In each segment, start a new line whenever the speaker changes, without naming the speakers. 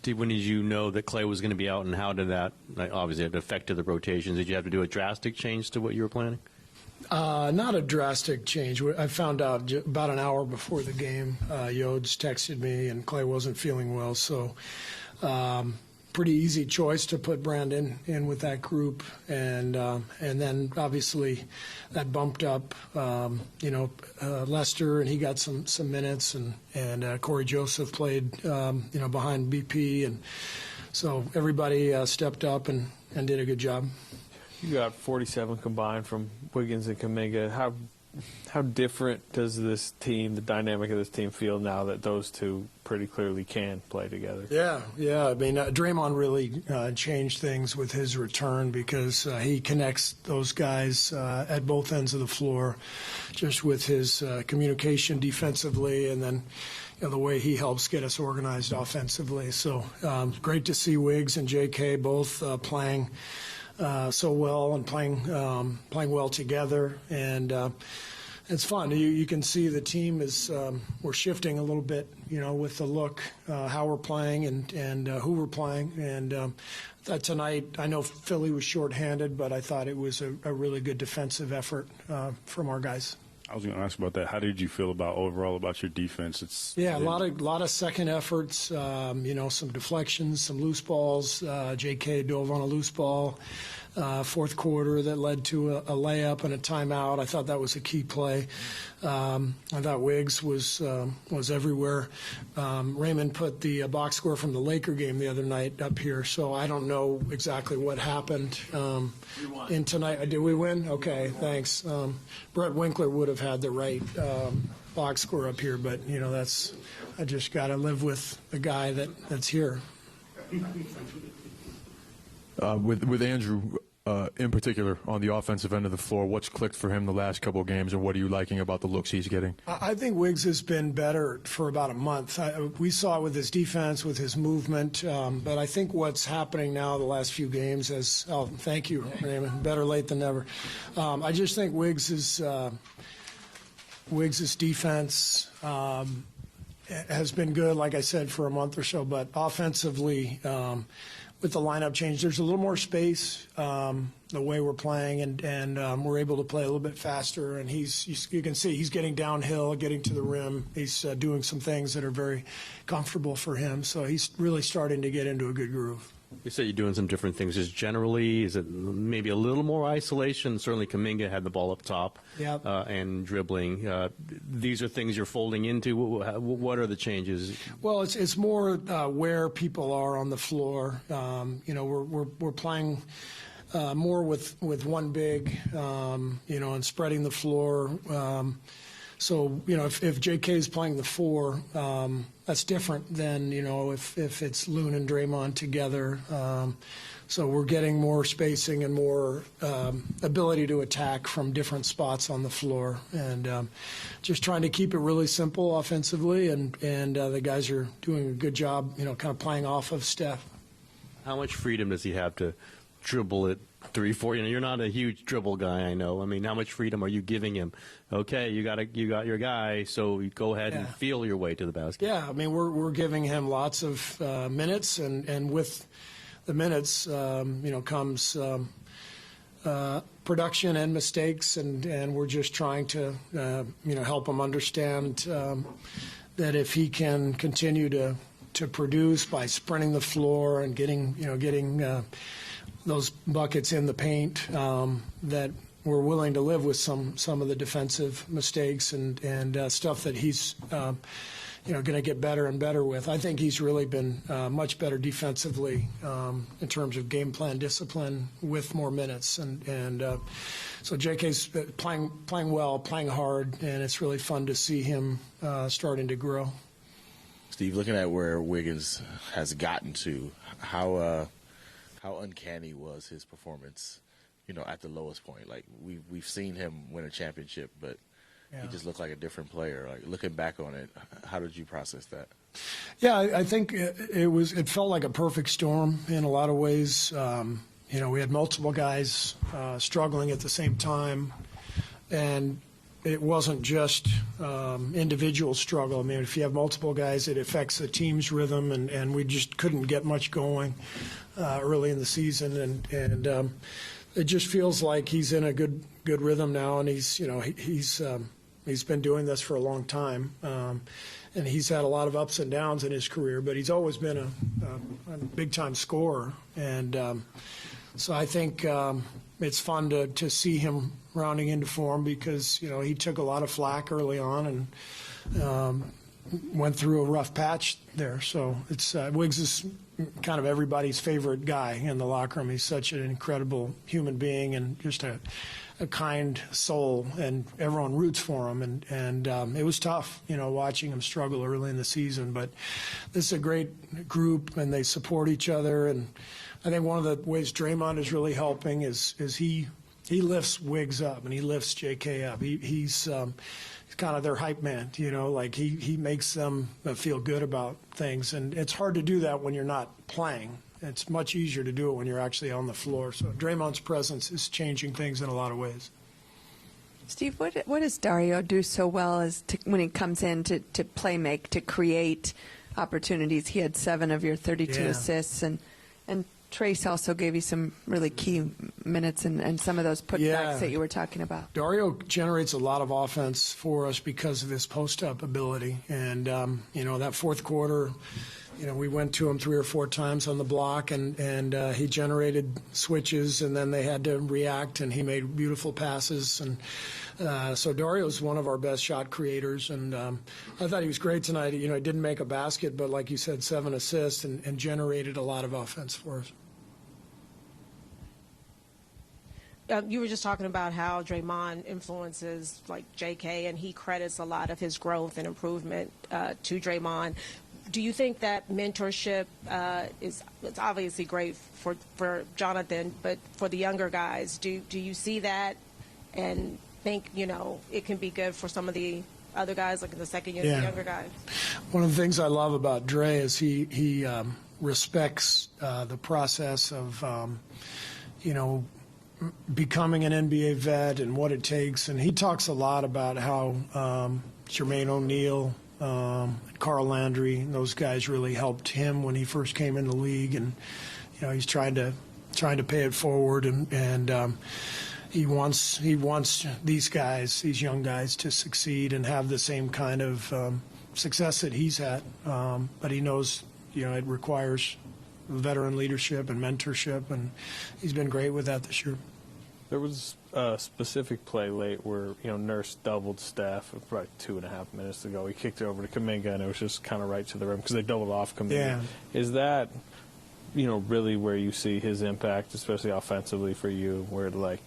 Steve, when did you know that Clay was going to be out, and how did that, obviously, it affected the rotations? Did you have to do a drastic change to what you were planning?
Not a drastic change. I found out about an hour before the game. Yodes texted me, and Clay wasn't feeling well, so pretty easy choice to put Brandon in with that group, and then obviously that bumped up, Lester, and he got some minutes, and Corey Joseph played, behind BP, and so everybody stepped up and did a good job.
You got 47 combined from Wiggins and Kuminga. How different does this team, the dynamic of this team, feel now that those two pretty clearly can play together?
Yeah. I mean, Draymond really changed things with his return because he connects those guys at both ends of the floor, just with his communication defensively, and then the way he helps get us organized offensively. So great to see Wiggs and JK both playing so well and playing well together, and it's fun. You can see the team is we're shifting a little bit, with the look, how we're playing and who we're playing. And tonight, I know Philly was shorthanded, but I thought it was a really good defensive effort from our guys.
I was going to ask about that. How did you feel overall about your defense?
A lot of second efforts. Some deflections, some loose balls. JK dove on a loose ball. Fourth quarter that led to a layup and a timeout. I thought that was a key play. I thought Wiggs was everywhere. Raymond put the box score from the Laker game the other night up here, so I don't know exactly what happened in tonight. Did we win? Okay, thanks. Brett Winkler would have had the right box score up here, but I just got to live with the guy that's here.
With Andrew in particular on the offensive end of the floor, what's clicked for him the last couple of games, or what are you liking about the looks he's getting?
I think Wiggs has been better for about a month. We saw it with his defense, with his movement, but I think what's happening now the last few games is, thank you, Raymond, better late than never. I just think Wiggs's defense has been good, like I said, for a month or so, but offensively, with the lineup change, there's a little more space the way we're playing, and we're able to play a little bit faster. And you can see he's getting downhill, getting to the rim. He's doing some things that are very comfortable for him. So he's really starting to get into a good groove.
You said you're doing some different things. Just generally, is it maybe a little more isolation? Certainly Kuminga had the ball up top and dribbling. These are things you're folding into. What are the changes?
Well, it's more where people are on the floor. We're playing more with one big, and spreading the floor. So, if JK is playing the 4, that's different than, if it's Loon and Draymond together. So we're getting more spacing and more ability to attack from different spots on the floor. And just trying to keep it really simple offensively. And the guys are doing a good job, kind of playing off of Steph.
How much freedom does he have to dribble it 3-4? You're not a huge dribble guy, I know. I mean, how much freedom are you giving him? Okay, you got your guy, so you go ahead and feel your way to the basket.
Yeah, I mean, we're giving him lots of minutes, and with the minutes, comes production and mistakes, and we're just trying to, help him understand that if he can continue to produce by sprinting the floor and getting those buckets in the paint, that we're willing to live with some of the defensive mistakes and stuff that he's going to get better and better with. I think he's really been much better defensively in terms of game plan discipline with more minutes, and so JK's playing well, playing hard, and it's really fun to see him starting to grow.
Steve, looking at where Wiggins has gotten to, how uncanny was his performance, at the lowest point? Like, we've seen him win a championship, but he just looked like a different player. Like, looking back on it, how did you process that?
Yeah, I think it felt like a perfect storm in a lot of ways. We had multiple guys struggling at the same time, and it wasn't just individual struggle. I mean, if you have multiple guys, it affects the team's rhythm, and we just couldn't get much going early in the season, and it just feels like he's in a good rhythm now, and he's been doing this for a long time, and he's had a lot of ups and downs in his career, but he's always been a big-time scorer, and so I think it's fun to see him rounding into form because he took a lot of flack early on and went through a rough patch there. So it's Wiggs is kind of everybody's favorite guy in the locker room. He's such an incredible human being and just a kind soul, and everyone roots for him. And it was tough, watching him struggle early in the season. But this is a great group, and they support each other. And I think one of the ways Draymond is really helping is he lifts Wiggs up and he lifts JK up. He's kind of their hype man, like he makes them feel good about things. And it's hard to do that when you're not playing. It's much easier to do it when you're actually on the floor. So Draymond's presence is changing things in a lot of ways.
Steve, what does Dario do so well when he comes in to play make, to create opportunities? He had 7 of your 32 assists, and Trace also gave you some really key minutes and some of those putbacks that you were talking about.
Dario generates a lot of offense for us because of his post-up ability. And, that fourth quarter, we went to him 3 or 4 times on the block, and he generated switches, and then they had to react, and he made beautiful passes. And so Dario's one of our best shot creators, and I thought he was great tonight. He didn't make a basket, but like you said, 7 assists and generated a lot of offense for us.
You were just talking about how Draymond influences like JK, and he credits a lot of his growth and improvement to Draymond. Do you think that mentorship it's obviously great for Jonathan, but for the younger guys, do you see that and think it can be good for some of the other guys, like in the second year, the younger guys?
One of the things I love about Dre is he respects the process of becoming an NBA vet and what it takes, and he talks a lot about how Jermaine O'Neal, Carl Landry, and those guys really helped him when he first came in the league, and he's trying to pay it forward, and he wants these guys, these young guys, to succeed and have the same kind of success that he's had, but he knows it requires veteran leadership and mentorship, and he's been great with that this year.
There was a specific play late where Nurse doubled Steph about 2.5 minutes ago. He kicked it over to Kuminga, and it was just kind of right to the rim because they doubled off Kuminga.
Yeah.
Is that really where you see his impact, especially offensively for you, where a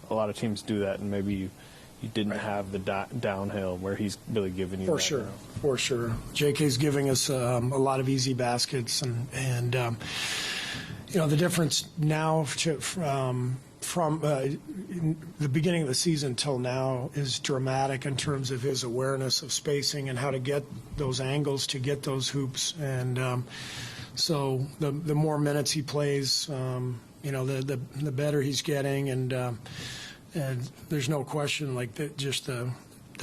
lot of teams do that, and maybe you didn't have the downhill where he's really giving you
for
that
sure
now.
For sure. JK's giving us a lot of easy baskets, and the difference now from the beginning of the season till now is dramatic in terms of his awareness of spacing and how to get those angles to get those hoops. And so the more minutes he plays, the better he's getting. And there's no question, like just the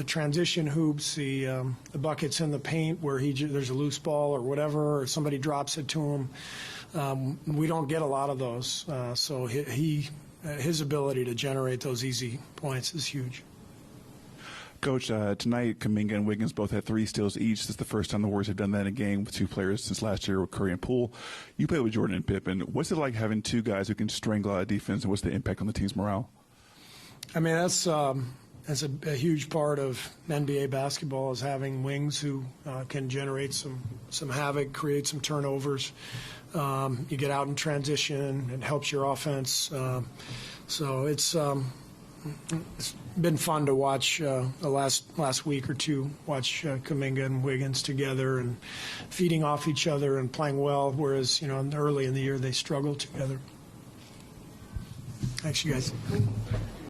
transition hoops, the buckets in the paint where there's a loose ball or whatever, or somebody drops it to him. We don't get a lot of those. So his ability to generate those easy points is huge.
Coach, tonight Kuminga and Wiggins both had 3 steals each. This is the first time the Warriors have done that in a game with 2 players since last year with Curry and Poole. You played with Jordan and Pippen. What's it like having 2 guys who can strangle out a defense, and what's the impact on the team's morale?
I mean, that's a huge part of NBA basketball, is having wings who can generate some havoc, create some turnovers. You get out in transition, it helps your offense. So it's been fun to watch the last week or two, watch Kuminga and Wiggins together and feeding off each other and playing well, whereas early in the year they struggled together. Thanks, you guys.